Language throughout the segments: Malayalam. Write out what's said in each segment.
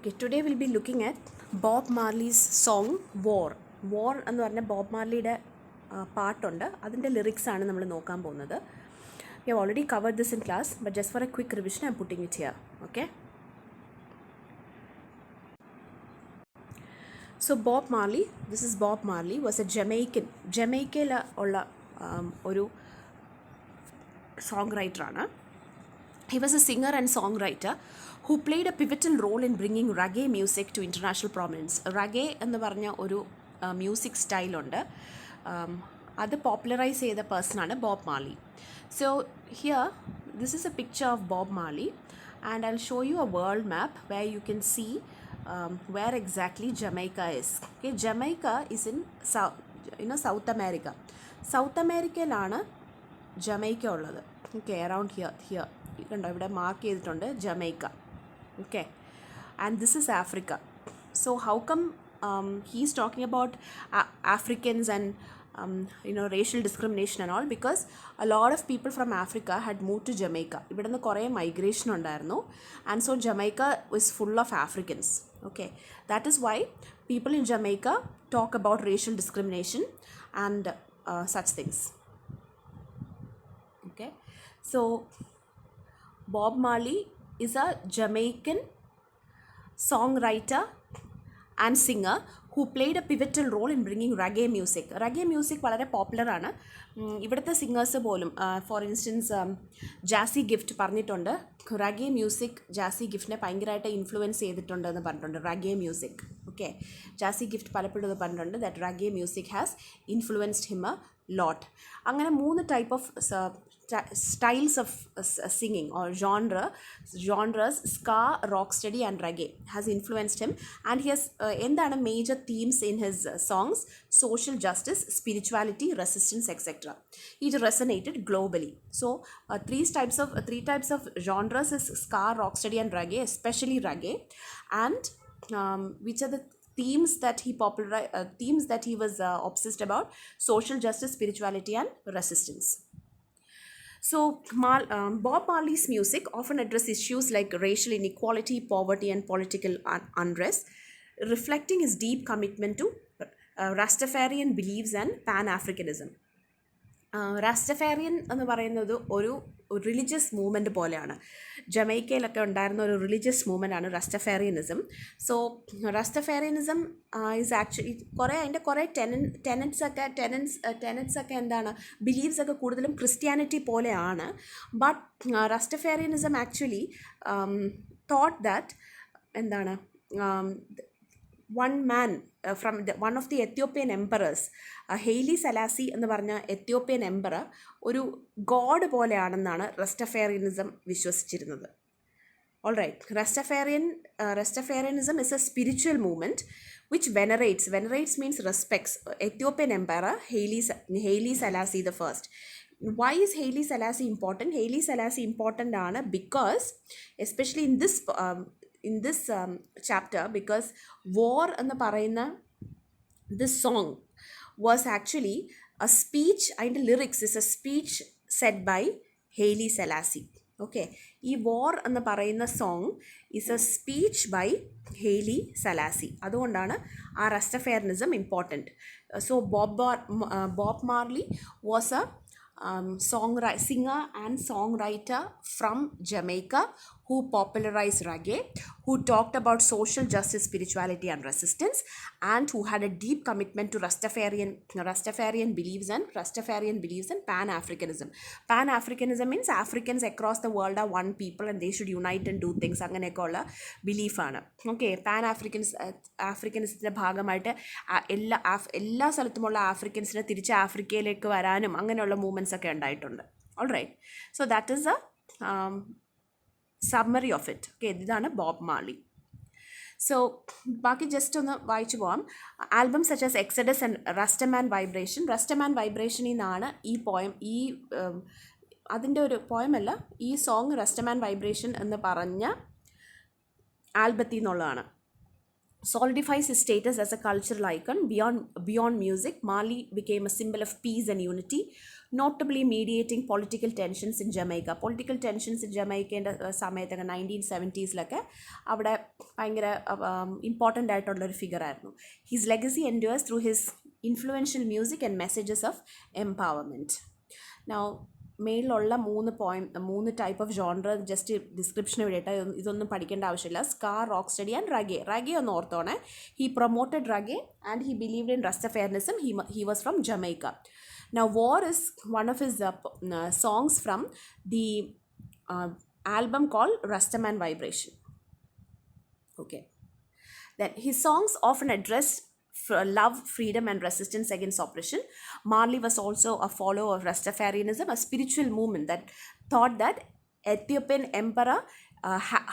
Okay, today we'll be looking at Bob Marley's song War. War എന്ന് പറഞ്ഞ ബോബ് മാർലിയുടെ പാട്ടുണ്ട്, അതിൻ്റെ ലിറിക്സാണ് നമ്മൾ നോക്കാൻ പോകുന്നത്. We have already covered this in class, but just for a quick revision, I'm putting it here. Okay. So Bob Marley, this is Bob Marley, was a Jamaican. ജമൈക്കയിൽ ഉള്ള ഒരു song റൈറ്ററാണ്. He was a singer and songwriter who played a pivotal role in bringing reggae music to international prominence. Reggae എന്ന് പറഞ്ഞ ഒരു മ്യൂസിക് സ്റ്റൈലുണ്ട്, അത് പോപ്പുലറൈസ് ചെയ്ത പേഴ്സണാണ് Bob Marley. So here this is a picture of Bob Marley and I'll show you a world map where you can see where exactly Jamaica is. Okay, Jamaica is in South America. South America-ലാണ് ജമൈക്ക ഉള്ളത്. Okay, around here കണ്ടോ, ഇവിടെ മാർക്ക് ചെയ്തിട്ടുണ്ട് Jamaica. Okay, and this is Africa. So how come he's talking about Africans and racial discrimination and all? Because a lot of people from Africa had moved to Jamaica. ഇവിടെ നിന്ന് കുറേ മൈഗ്രേഷൻ ഉണ്ടായിരുന്നു, and so Jamaica was full of Africans. Okay, that is why people in Jamaica talk about racial discrimination and such things. Okay, so Bob Marley is a Jamaican songwriter and singer who played a pivotal role in bringing reggae music. Reggae music വളരെ പോപ്പുലറാണ്. ഇവിടുത്തെ സിംഗേഴ്സ് പോലും, ഫോർ ഇൻസ്റ്റൻസ് ജാസി ഗിഫ്റ്റ് പറഞ്ഞിട്ടുണ്ട്, reggae മ്യൂസിക് ജാസി ഗിഫ്റ്റിനെ ഭയങ്കരമായിട്ട് ഇൻഫ്ലുവൻസ് ചെയ്തിട്ടുണ്ടെന്ന് പറഞ്ഞിട്ടുണ്ട്. reggae music, okay, Jassie Gift പലപ്പോഴും ഇത് പറഞ്ഞിട്ടുണ്ട് that reggae music has influenced him a lot. അങ്ങനെ 3 type of styles of singing or genres, ska, rocksteady and reggae has influenced him, and he has endana major themes in his songs: social justice, spirituality, resistance, etc. It resonated globally. So three types of genres is ska, rocksteady and reggae, especially reggae. And which are the themes that he was obsessed about: social justice, spirituality and resistance. So Bob Marley's music often address issues like racial inequality, poverty and political unrest, reflecting his deep commitment to Rastafarian beliefs and Pan-Africanism. റാസ്റ്റഫാരിയൻ എന്ന് പറയുന്നത് ഒരു റിലീജിയസ് മൂവ്മെൻറ്റ് പോലെയാണ്. ജമൈക്കയിലൊക്കെ ഉണ്ടായിരുന്ന ഒരു റിലീജിയസ് മൂവ്മെൻ്റാണ് റസ്റ്റഫാരിയനിസം. സോ റസ്റ്റഫാരിയനിസം ഈസ് ആക്ച്വലി അതിൻ്റെ കുറേ ടെനൻസ് ഒക്കെ എന്താണ്, ബിലീവ്സ് ഒക്കെ കൂടുതലും ക്രിസ്ത്യാനിറ്റി പോലെയാണ്. But Rastafarianism actually thought that എന്താണ്, one man from one of the Ethiopian emperors, Haile Selassie എന്ന് പറഞ്ഞ എത്യോപ്യൻ എംപറർ ഒരു ഗോഡ് പോലെയാണെന്നാണ് റസ്റ്റഫാരിയനിസം വിശ്വസിച്ചിരുന്നത്. All right, Rastafarianism is a spiritual movement which venerates means respects Ethiopian emperor Haile Selassie the first. Why is Haile Selassie important? Haile Selassie important ആണ് because especially in this chapter, because war എന്ന് പറയുന്ന this song was actually a speech, and the lyrics is a speech said by Haile Selassie. Okay, ഈ war എന്ന് പറയുന്ന song is a speech by Haile Selassie. അതുകൊണ്ടാണ് ആ റസ്റ്റഫാരിയനിസം important. So Bob Marley was a singer and songwriter from Jamaica who popularized reggae, who talked about social justice, spirituality and resistance, and who had a deep commitment to Rastafarian beliefs and Pan-Africanism. Pan-Africanism means Africans across the world are one people and they should unite and do things. അങ്ങനെയൊക്കെ ഉള്ള ബിലീഫാണ്. ഓക്കെ, ആഫ്രിക്കൻസിൻ്റെ ഭാഗമായിട്ട് എല്ലാ സ്ഥലത്തുമുള്ള ആഫ്രിക്കൻസിനെ തിരിച്ച് ആഫ്രിക്കയിലേക്ക് വരാനും അങ്ങനെയുള്ള മൂവ്മെൻറ്റ്സ് ഒക്കെ ഉണ്ടായിട്ടുണ്ട്. All right, so that is a summary of it. Okay, ഇതാണ് ബോബ് മാർലി. സോ ബാക്കി ജസ്റ്റ് ഒന്ന് വായിച്ചു പോകാം. Album such as Exodus and Rastaman വൈബ്രേഷനിൽ നിന്നാണ് ഈ പോയം, അതിൻ്റെ ഒരു പോയമല്ല, ഈ സോങ് റസ്റ്റമാൻ വൈബ്രേഷൻ എന്ന് പറഞ്ഞ ആൽബത്തിൽ നിന്നുള്ളതാണ്. solidifies his status as a cultural icon. Beyond music, Marley became a symbol of peace and unity, notably mediating political tensions in Jamaica. Political tensions in Jamaica in the സമയത്തൊക്കെ 1970s അവിടെ ഭയങ്കര ഇമ്പോർട്ടൻ്റ് ആയിട്ടുള്ളൊരു ഫിഗർ ആയിരുന്നു. His legacy endures through his influential music and messages of empowerment. Now മെയിലുള്ള മൂന്ന് ടൈപ്പ് ഓഫ് ജോൺറ ജസ്റ്റ് ഡിസ്ക്രിപ്ഷന് വേണ്ടിയിട്ട് ഇതൊന്നും പഠിക്കേണ്ട ആവശ്യമില്ല. Ska, rock steady and reggae. Reggae ഒന്ന് ഓർത്തോണേ. He promoted reggae and he believed in Rastafarianism. He was from Jamaica. Now, War is one of his songs from the album called Rastaman Vibration. Okay. Then his songs often addressed love, freedom and resistance against oppression. Marley was also a follower of Rastafarianism, a spiritual movement that thought that Ethiopian Emperor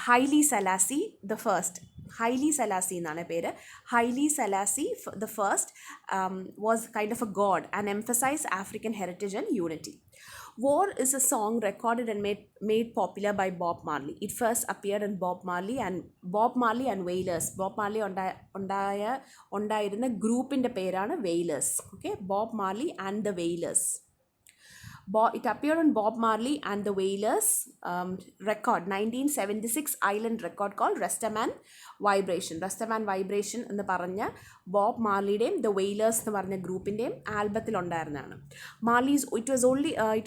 Haile Selassie the First, Haile Selassie എന്നാണ് പേര്, Haile Selassie the First was kind of a god and emphasized African heritage and unity. War is a song recorded and made popular by Bob Marley. It first appeared in Bob Marley and Wailers. Bob Marley ഉണ്ടായിരുന്ന ഗ്രൂപ്പിൻ്റെ പേരാണ് Wailers. Okay, Bob Marley and the Wailers. It appeared on Bob Marley and the Wailers record, 1976 island record called Rastaman Vibration. Rastaman Vibration എന്ന് പറഞ്ഞ ബോബ് മാർലിയുടെയും ദ വെയിലേഴ്സ് എന്ന് പറഞ്ഞ ഗ്രൂപ്പിൻ്റെയും ആൽബത്തിൽ ഉണ്ടായിരുന്നതാണ്. It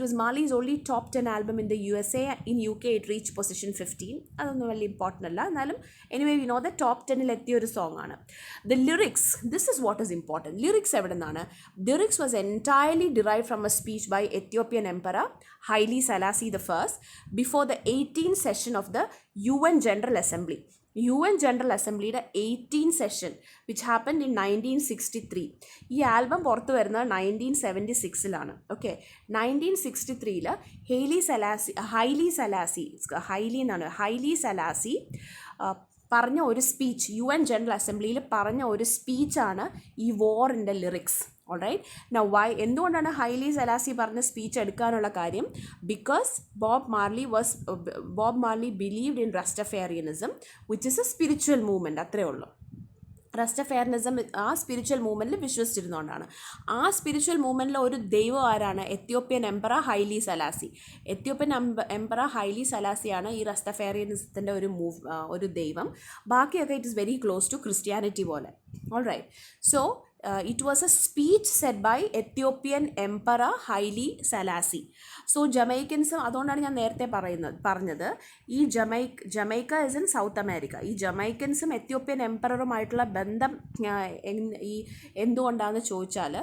was Marley's only top 10 album in the USA. In UK it reached position 15. അതൊന്നും വലിയ ഇമ്പോർട്ടൻ്റ് അല്ല, എന്നാലും anyway we know the top 10-ൽ എത്തിയ ഒരു സോങ് ആണ്. The lyrics, this is what is important. Lyrics എവിടെ നിന്നാണ്? Lyrics was entirely derive from a speech by Ethiopian Emperor Haile Selassie I before the 18th session of the UN General Assembly. UN General Assemblyയുടെ 18th session which happened in 1963. ഈ ആൽബം പുറത്തു വരുന്നത് 1976-ലാണ്. ഓക്കെ, 1963-ൽ ഹൈലി സലാസി പറഞ്ഞ ഒരു സ്പീച്ച്, UN ജനറൽ അസംബ്ലിയിൽ പറഞ്ഞ ഒരു സ്പീച്ചാണ് ഈ വോറിൻ്റെ ലിറിക്സ്. ഓൾറൈറ്റ്. നൗ എന്തുകൊണ്ടാണ് ഹൈലി സെലാസി പറഞ്ഞ സ്പീച്ച് എടുക്കാനുള്ള കാര്യം? Because Bob Marley believed in Rastafarianism which is a spiritual movement. അത്രയേ ഉള്ളൂ. റസ്റ്റഫേറിയനിസം ആ സ്പിരിച്വൽ മൂവ്മെൻറ്റിൽ വിശ്വസിച്ചിരുന്നുകൊണ്ടാണ്. ആ സ്പിരിച്വൽ മൂവ്മെൻറ്റിൽ ഒരു ദൈവം ആരാണ്? Ethiopian emperor Haile Selassie. Ethiopian emperor Haile സലാസിയാണ് ഈ റസ്റ്റഫേറിയനിസത്തിൻ്റെ ഒരു ദൈവം. ബാക്കിയൊക്കെ it is very close to Christianity പോലെ. All right. So it was a speech said by Ethiopian Emperor Haile Selassie. So Jamaicans, അതുകൊണ്ടാണ് ഞാൻ നേരത്തെ പറഞ്ഞത് ഈ Jamaica is in south America. ഈ ജമൈക്കൻസും എത്യോപ്യൻ എംപററുമായിട്ടുള്ള ബന്ധം ഈ എന്തുകൊണ്ടാണെന്ന് ചോദിച്ചാൽ,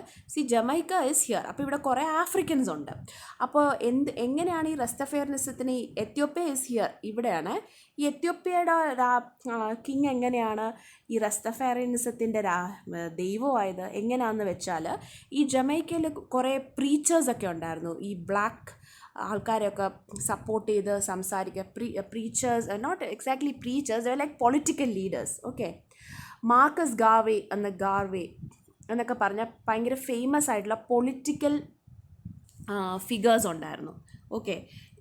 ജമൈക്ക ഇസ് ഹിയർ. അപ്പോൾ ഇവിടെ കുറേ ആഫ്രിക്കൻസ് ഉണ്ട്. അപ്പോൾ എങ്ങനെയാണ് ഈ റസ്റ്റഫേറിനിസത്തിന് എത്യോപ്യ ഇസ് ഹിയർ, ഇവിടെയാണ് ഈ എത്യോപ്യയുടെ കിങ് എങ്ങനെയാണ് ഈ റസ്റ്റഫേറിയനിസത്തിൻ്റെ ദൈവമായത് എങ്ങനെയാണെന്ന് വെച്ചാൽ, ഈ ജമൈക്കയിൽ കുറേ പ്രീച്ചേഴ്സൊക്കെ ഉണ്ടായിരുന്നു. ഈ ബ്ലാക്ക് ആൾക്കാരെയൊക്കെ സപ്പോർട്ട് ചെയ്ത് സംസാരിക്കുക. Preachers, not exactly preachers, like political leaders. Okay, Marcus Garvey എന്നൊക്കെ പറഞ്ഞ ഭയങ്കര ഫേമസ് ആയിട്ടുള്ള പൊളിറ്റിക്കൽ ഫിഗേഴ്സ് ഉണ്ടായിരുന്നു. ഓക്കെ,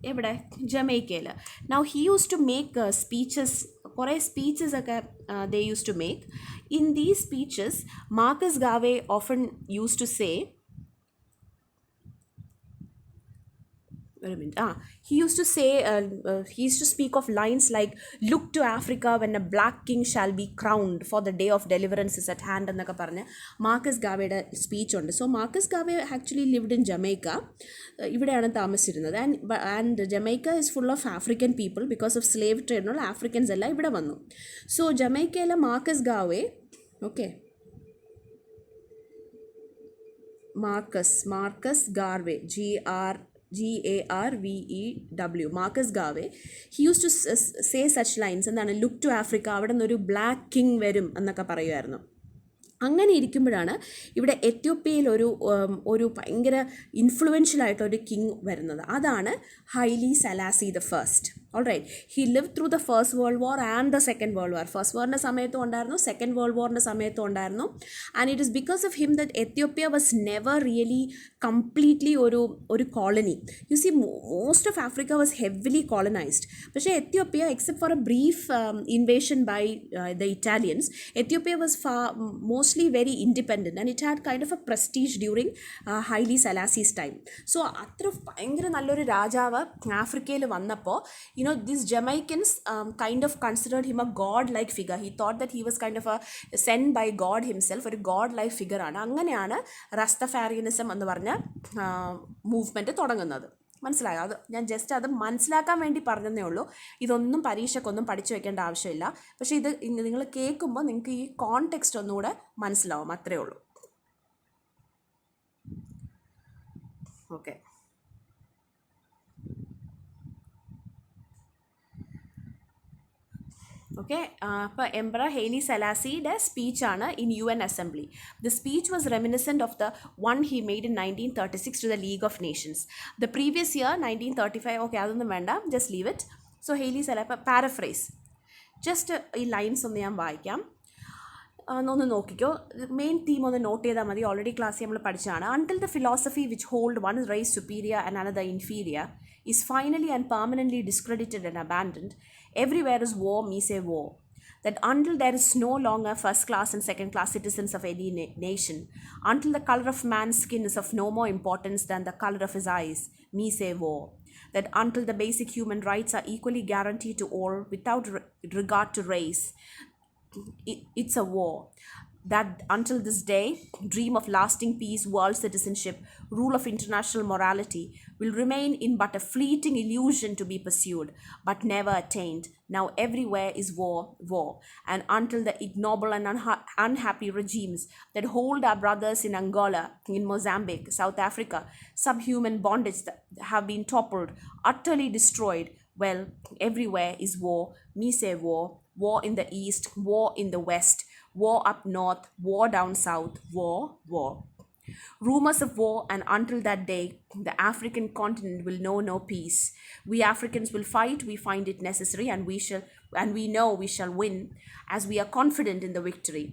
എവിടെ? ജമൈക്കയിൽ. Now he use to make speeches, കുറേ സ്പീച്ചസ് ഒക്കെ they use to make. In these speeches Marcus Garvey often use to say, he used to speak of lines like, look to Africa when a black king shall be crowned, for the day of deliverance is at hand എന്നൊക്കെ പറഞ്ഞ് മാർക്കസ് ഗാവേയുടെ സ്പീച്ച് ഉണ്ട്. So Marcus Garvey actually lived in Jamaica. ഇവിടെയാണ് താമസിച്ചിരുന്നത്. And Jamaica is full of African people. Because of slave ട്രേഡിനുള്ള ആഫ്രിക്കൻസ് എല്ലാം ഇവിടെ വന്നു. സോ ജമൈക്കയിലെ Marcus Garvey, okay, Marcus Garvey, Garvew, Marcus Garvey, he used to say such lines. എന്താണ്? ലുക്ക് ടു ആഫ്രിക്ക, അവിടെ നിന്നൊരു ബ്ലാക്ക് കിങ് വരും എന്നൊക്കെ പറയുമായിരുന്നു. അങ്ങനെ ഇരിക്കുമ്പോഴാണ് ഇവിടെ എത്യോപ്യയിൽ ഒരു ഭയങ്കര ഇൻഫ്ലുവൻഷ്യൽ ആയിട്ടൊരു കിങ് വരുന്നത്. അതാണ് Haile Selassie the first. All right. He live through the first world war and the second world war. First വാറിൻ്റെ സമയത്തും ഉണ്ടായിരുന്നു, സെക്കൻഡ് വേൾഡ് വാറിൻ്റെ സമയത്തും ഉണ്ടായിരുന്നു. And it is because of him that Ethiopia was never really completely ഒരു colony. You see most of Africa was heavily colonised. പക്ഷേ Ethiopia, except for a brief invasion by the Italians, Ethiopia was mostly very independent and it had kind of a prestige during Haile Selassie's time. So അത്ര ഭയങ്കര നല്ലൊരു രാജാവ് ആഫ്രിക്കയിൽ വന്നപ്പോൾ, these Jamaicans kind of considered him a god-like figure. He thought that he was kind of a sent by God himself, ഒരു god-like figure ആണ്. അങ്ങനെയാണ് റസ്റ്റഫാരിയനിസം എന്ന് പറഞ്ഞ മൂവ്മെൻറ്റ് തുടങ്ങുന്നത്. മനസ്സിലായോ? അത് ഞാൻ ജസ്റ്റ് അത് മനസ്സിലാക്കാൻ വേണ്ടി പറഞ്ഞതേ ഉള്ളൂ. ഇതൊന്നും പരീക്ഷയ്ക്കൊന്നും പഠിച്ചു വെക്കേണ്ട ആവശ്യമില്ല. പക്ഷേ ഇത് നിങ്ങൾ കേൾക്കുമ്പോൾ നിങ്ങൾക്ക് ഈ കോണ്ടെക്സ്റ്റ് ഒന്നുകൂടെ മനസ്സിലാവും, അത്രയേ ഉള്ളൂ. ഓക്കെ. ഓക്കെ. അപ്പോൾ എംപറർ ഹെയ്ലി സെലാസിയുടെ സ്പീച്ചാണ് ഇൻ UN അസംബ്ലി. The speech was reminiscent of the one he made in 1936 to the League of Nations. The previous year 1935, okay അതൊന്നും വേണ്ട, just leave it. So Haile paraphrase, just ഈ ലൈൻസ് ഒന്ന് ഞാൻ വായിക്കാം, ഒന്ന് നോക്കിക്കോ. മെയിൻ തീം ഒന്ന് നോട്ട് ചെയ്താൽ മതി, ഓൾറെഡി ക്ലാസ്സിൽ നമ്മൾ പഠിച്ചതാണ്. Until the philosophy which hold one race superior and another inferior is finally and permanently discredited and abandoned, everywhere is war means a war. That until there is no longer first class and second class citizens of any nation, until the color of man's skin is of no more importance than the color of his eyes, means a war. That until the basic human rights are equally guaranteed to all without regard to race, it's a war. That until this day, dream of lasting peace, world citizenship, rule of international morality will remain in but a fleeting illusion to be pursued, but never attained. Now everywhere is war, war. And until the ignoble and unhappy regimes that hold our brothers in Angola, in Mozambique, South Africa, subhuman bondage that have been toppled, utterly destroyed, well, everywhere is war, me say war, war in the east, war in the west, war up north, war down south, war, war. Rumors of war, and until that day, the African continent will know no peace. We Africans will fight, we find it necessary, and we know we shall win, as we are confident in the victory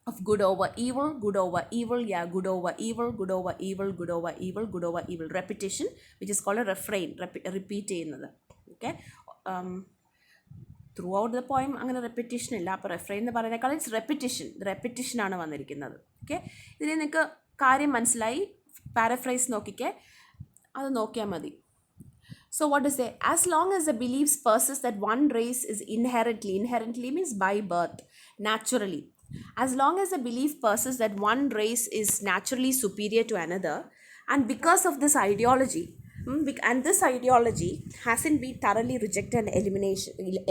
of good over evil, good over evil, yeah, good over evil, good over evil, good over evil, good over evil. Repetition, which is called a refrain, repeat ചെയ്യുന്നത്. Okay. Through out the poem അങ്ങനെ റെപ്പിറ്റേഷൻ ഇല്ല. അപ്പോൾ റെഫ്രെയിൻ എന്ന് പറയുന്നേക്കാൾ ഇറ്റ്സ് റെപ്പിറ്റേഷനാണ് വന്നിരിക്കുന്നത്. ഓക്കെ, ഇതിൽ നിങ്ങൾക്ക് കാര്യം മനസ്സിലായി. പാരഫ്രൈസ് നോക്കിക്കേ, അത് നോക്കിയാൽ മതി. So what to say? As long as the beliefs persist that one race is inherently means by birth, naturally. As long as the belief persists that one race is naturally superior to another, and because of this ideology, and this ideology hasn't been thoroughly rejected and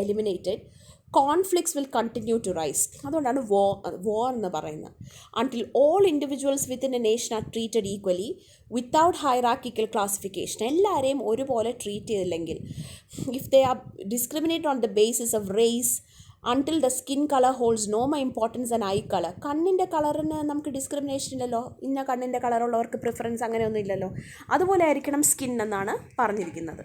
eliminated, conflicts will continue to rise. അതുകൊണ്ടാണ് war എന്ന് പറയുന്നത്. Until all individuals within a nation are treated equally without hierarchical classification, എല്ലാവരെയും ഒരുപോലെ ട്രീറ്റ് ചെയ്തില്ലെങ്കിൽ, if they are discriminate on the basis of race, until the skin color holds no more importance than eye color. കണ്ണിൻ്റെ കളറിന് നമുക്ക് ഡിസ്ക്രിമിനേഷൻ ഇല്ലല്ലോ, ഇന്ന കണ്ണിൻ്റെ കളറുള്ളവർക്ക് പ്രിഫറൻസ് അങ്ങനെയൊന്നും ഇല്ലല്ലോ. അതുപോലെ ആയിരിക്കണം സ്കിൻ എന്നാണ് പറഞ്ഞിരിക്കുന്നത്.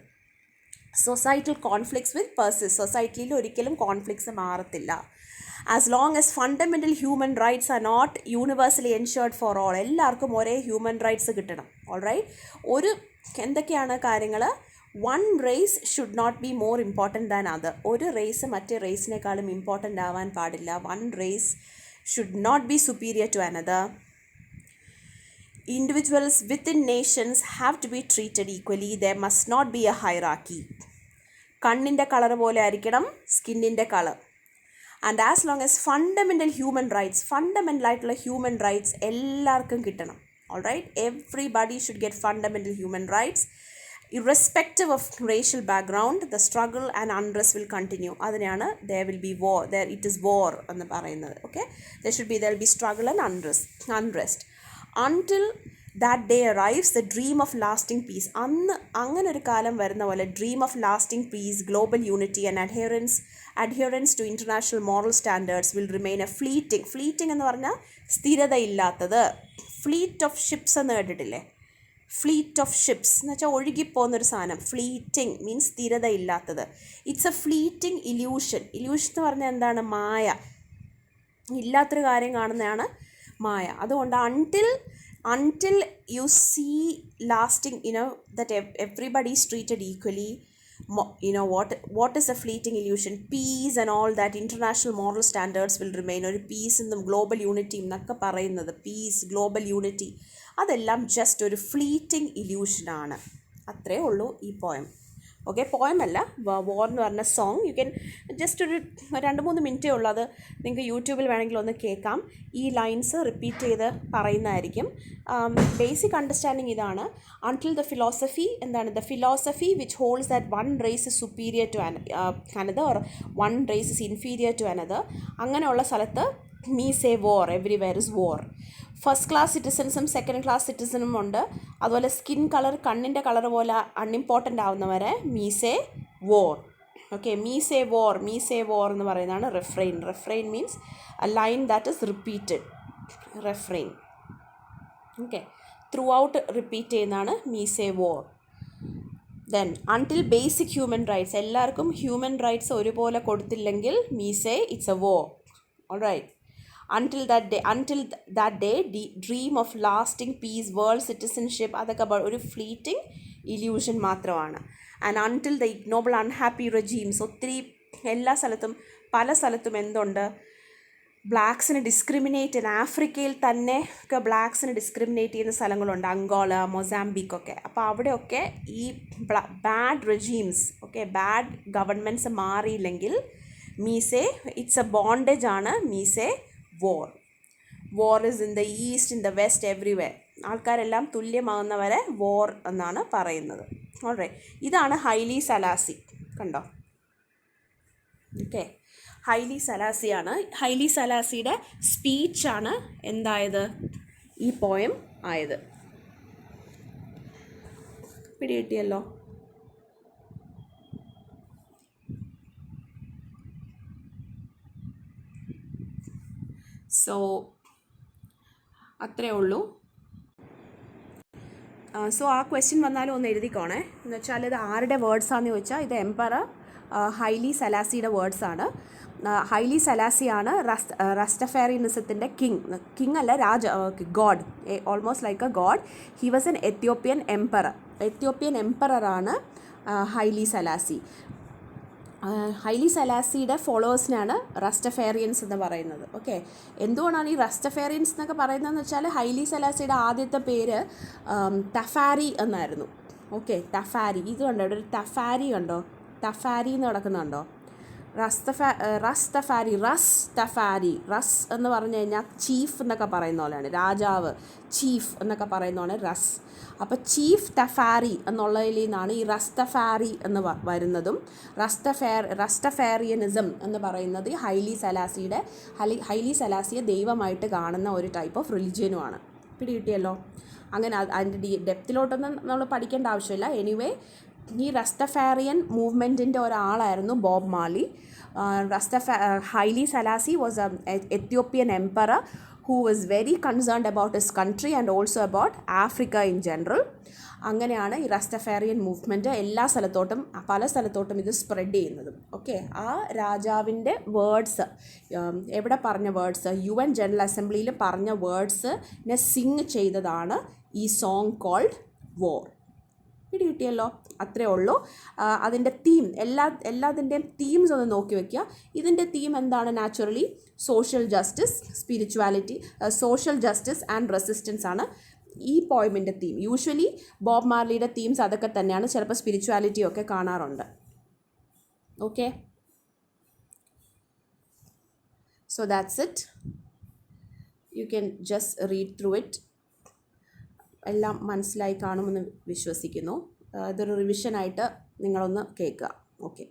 Societal conflicts will persist. സൊസൈറ്റിയിൽ ഒരിക്കലും കോൺഫ്ലിക്ട്സ് മാറത്തില്ല. As long as fundamental human rights are not universally ensured for all. എല്ലാവർക്കും ഒരേ ഹ്യൂമൻ റൈറ്റ്സ് കിട്ടണം. ഓൾറൈറ്റ്. എന്തൊക്കെയാണ് കാര്യങ്ങൾ? One race should not be more important than other. ഒരു റേസ് മറ്റേ റേസിനേക്കാളും ഇമ്പോർട്ടൻ്റ് ആവാൻ പാടില്ല. One race should not be superior to another. Individuals within nations have to be treated equally. There must not be a hierarchy. കണ്ണിൻ്റെ കളർ പോലെ ആയിരിക്കണം സ്കിന്നിൻ്റെ colour. And as long as fundamental human ആയിട്ടുള്ള ഹ്യൂമൻ റൈറ്റ്സ് എല്ലാവർക്കും കിട്ടണം. Alright, everybody should get fundamental human rights. Irrespective of racial background, the struggle and unrest will continue. അതിനാണ് there will be war, there it is war എന്ന് പറയുന്നത്. Okay, there will be struggle and unrest until that day arrives, the dream of lasting peace. അങ്ങനെ ഒരു കാലം വരുന്ന പോലെ dream of lasting peace, global unity and adherence to international moral standards will remain a fleeting എന്ന് പറഞ്ഞാൽ സ്ഥിരതയില്ലാത്തത്. fleet of ships എന്ന് കേട്ടിട്ടില്ലേ? ഫ്ലീറ്റ് ഓഫ് ഷിപ്സ് എന്ന് വെച്ചാൽ ഒഴുകിപ്പോകുന്നൊരു സാധനം. ഫ്ലീറ്റിംഗ് മീൻസ് സ്ഥിരതയില്ലാത്തത്. It's a fleeting illusion. Illusion എന്ന് പറഞ്ഞാൽ എന്താണ്? മായ. ഇല്ലാത്തൊരു കാര്യം കാണുന്നതാണ് മായ. അതുകൊണ്ട് until you see lasting, that everybody is treated equally, what is a fleeting illusion? Peace and all that, international moral standards will remain. ഒരു പീസ് എന്നും ഗ്ലോബൽ യൂണിറ്റി എന്നൊക്കെ പറയുന്നത്, പീസ്, ഗ്ലോബൽ യൂണിറ്റി, അതെല്ലാം ജസ്റ്റ് ഒരു ഫ്ലീറ്റിംഗ് ഇല്യൂഷനാണ്. അത്രേ ഉള്ളൂ ഈ പോയം. ഓക്കെ, പോയമല്ല, വോർ എന്ന് പറഞ്ഞ സോങ്. യു ക്യാൻ ജസ്റ്റ് ഒരു 2-3 മിനിറ്റേ ഉള്ളൂ. അത് നിങ്ങൾക്ക് യൂട്യൂബിൽ വേണമെങ്കിൽ ഒന്ന് കേൾക്കാം. ഈ ലൈൻസ് റിപ്പീറ്റ് ചെയ്ത് പറയുന്നതായിരിക്കും. ബേസിക് അണ്ടർസ്റ്റാൻഡിങ് ഇതാണ്. അൺടിൽ ദ ഫിലോസഫി എന്താണ്? The philosophy which holds that one race is superior to another or one race is inferior to another, അങ്ങനെയുള്ള സ്ഥലത്ത് me say war, everywhere is war. First class സിറ്റിസൺസും സെക്കൻഡ് ക്ലാസ് സിറ്റിസണും ഉണ്ട്. അതുപോലെ സ്കിൻ കളർ, കണ്ണിൻ്റെ കളർ പോലെ അൺഇമ്പോർട്ടൻ്റ് ആവുന്നവരെ me say war. Okay, me say war എന്ന് പറയുന്നതാണ് refrain. Refrain means a line that is repeated. റെഫ്രെയിൻ. Okay, throughout repeat ചെയ്യുന്നതാണ് me say war. Then until basic human rights, എല്ലാവർക്കും ഹ്യൂമൻ റൈറ്റ്സ് ഒരുപോലെ കൊടുത്തില്ലെങ്കിൽ me say it's a war. Alright. until that day dream of lasting peace, world citizenship, അതൊക്കെ ഒരു ഫ്ലീറ്റിംഗ് ഇല്യൂഷൻ മാത്രമാണ്. And until the ignoble unhappy regimes, ഒത്തിരി എല്ലാ സ്ഥലത്തും പല സ്ഥലത്തും എന്തുണ്ട്? ബ്ലാക്സിന് ഡിസ്ക്രിമിനേറ്റ് ചെയ്യുന്ന, ആഫ്രിക്കയിൽ തന്നെ ഒക്കെ ബ്ലാക്സിന് ഡിസ്ക്രിമിനേറ്റ് ചെയ്യുന്ന സ്ഥലങ്ങളുണ്ട്, അങ്കോള, മൊസാംബിക്കൊക്കെ. അപ്പോൾ അവിടെയൊക്കെ ഈ bad regimes, okay, bad governments മാറിയില്ലെങ്കിൽ മീസേ ഇറ്റ്സ് എ ബോണ്ടേജ് ആണ്. Me say war. War is in the east, in the west, everywhere. ആൾക്കാരെല്ലാം തുല്യമാകുന്നവരെ വോർ എന്നാണ് പറയുന്നത്. ഓൾറൈറ്റ്, ഇതാണ് ഹൈലി സലാസി. കണ്ടോ? ഓക്കെ, ഹൈലി സലാസിയാണ്. ഹൈലി സലാസിയുടെ സ്പീച്ചാണ് എന്തായത്? ഈ പോയം ആയത്. പിടികിട്ടിയല്ലോ? സോ അത്രേ ഉള്ളൂ. സോ ആ ക്വസ്റ്റ്യൻ വന്നാലും ഒന്ന് എഴുതിക്കോണേ. എന്ന് വെച്ചാൽ ഇത് ആരുടെ വേർഡ്സാണെന്ന് ചോദിച്ചാൽ ഇത് എംപറർ ഹൈലി സലാസിയുടെ വേർഡ്സാണ്. ഹൈലി സലാസിയാണ് റസ്റ്റഫാരിയനിസത്തിൻ്റെ കിങ് അല്ല, god, almost like a god. He was an Ethiopian എംപററാണ് ഹൈലി സലാസി. ഹൈലി സലാസിയുടെ ഫോളോവേഴ്സിനാണ് റസ്റ്റഫേറിയൻസ് എന്ന് പറയുന്നത്. ഓക്കെ, എന്തുകൊണ്ടാണ് ഈ റസ്റ്റഫേറിയൻസ് എന്നൊക്കെ പറയുന്നതെന്ന് വെച്ചാൽ ഹൈലി സലാസിയുടെ ആദ്യത്തെ പേര് തഫാരി എന്നായിരുന്നു. ഓക്കെ, തഫാരി. ഇത് കണ്ടോ, ഇവിടെ ഒരു തഫാരി കണ്ടോ? തഫാരി എന്ന് കിടക്കുന്നുണ്ടോ? റസ്തഫാരി. റസ് എന്ന് പറഞ്ഞു കഴിഞ്ഞാൽ ചീഫ് എന്നൊക്കെ പറയുന്ന പോലെയാണ്. രാജാവ്, ചീഫ് എന്നൊക്കെ പറയുന്നതാണ് റസ്. അപ്പോൾ ചീഫ് തഫാരി എന്നുള്ളതിൽ നിന്നാണ് ഈ റസ്തഫാരി എന്ന് വരുന്നതും. റസ്റ്റഫേറിയനിസം എന്ന് പറയുന്നത് ഹൈലി സലാസിയെ ദൈവമായിട്ട് കാണുന്ന ഒരു ടൈപ്പ് ഓഫ് റിലിജിയനുമാണ്. പിടികിട്ടിയല്ലോ? അങ്ങനെ അതിൻ്റെ ഡെപ്തിലോട്ടൊന്നും നമ്മൾ പഠിക്കേണ്ട ആവശ്യമില്ല. എനിവേ, ഈ റസ്റ്റഫാരിയൻ മൂവ്മെൻറ്റിൻ്റെ ഒരാളായിരുന്നു Bob Marley. Haile Selassie was a Ethiopian emperor who was very concerned about his country and also about Africa in general. അങ്ങനെയാണ് ഈ റസ്റ്റഫാരിയൻ മൂവ്മെൻറ്റ് പല സ്ഥലത്തോട്ടും ഇത് സ്പ്രെഡ് ചെയ്യുന്നത്. ഓക്കെ, ആ രാജാവിൻ്റെ വേർഡ്സ്, എവിടെ പറഞ്ഞ വേർഡ്സ്, UN ജനറൽ അസംബ്ലിയിൽ പറഞ്ഞ വേർഡ്സിനെ സിങ് ചെയ്തതാണ് ഈ സോങ് കോൾഡ് വോർ. പിടികിട്ടിയല്ലോ? അത്രേ ഉള്ളൂ. അതിൻ്റെ തീം, എല്ലാത്തിൻ്റെയും തീംസ് ഒന്ന് നോക്കി വയ്ക്കുക. ഇതിൻ്റെ തീം എന്താണ്? Naturally social justice, spirituality, social justice and resistance ആണ് ഈ പോയമിൻ്റെ തീം. യൂഷ്വലി ബോബ് മാർലിയുടെ തീംസ് അതൊക്കെ തന്നെയാണ്. ചിലപ്പോൾ സ്പിരിച്വാലിറ്റി ഒക്കെ കാണാറുണ്ട്. Okay, so that's it. You can just read through it. എല്ലാം മനസ്സിലായി കാണുമെന്ന് വിശ്വസിക്കുന്നു. ഇതൊരു റിവിഷനായിട്ട് നിങ്ങളൊന്ന് കേൾക്കുക. ഓക്കെ.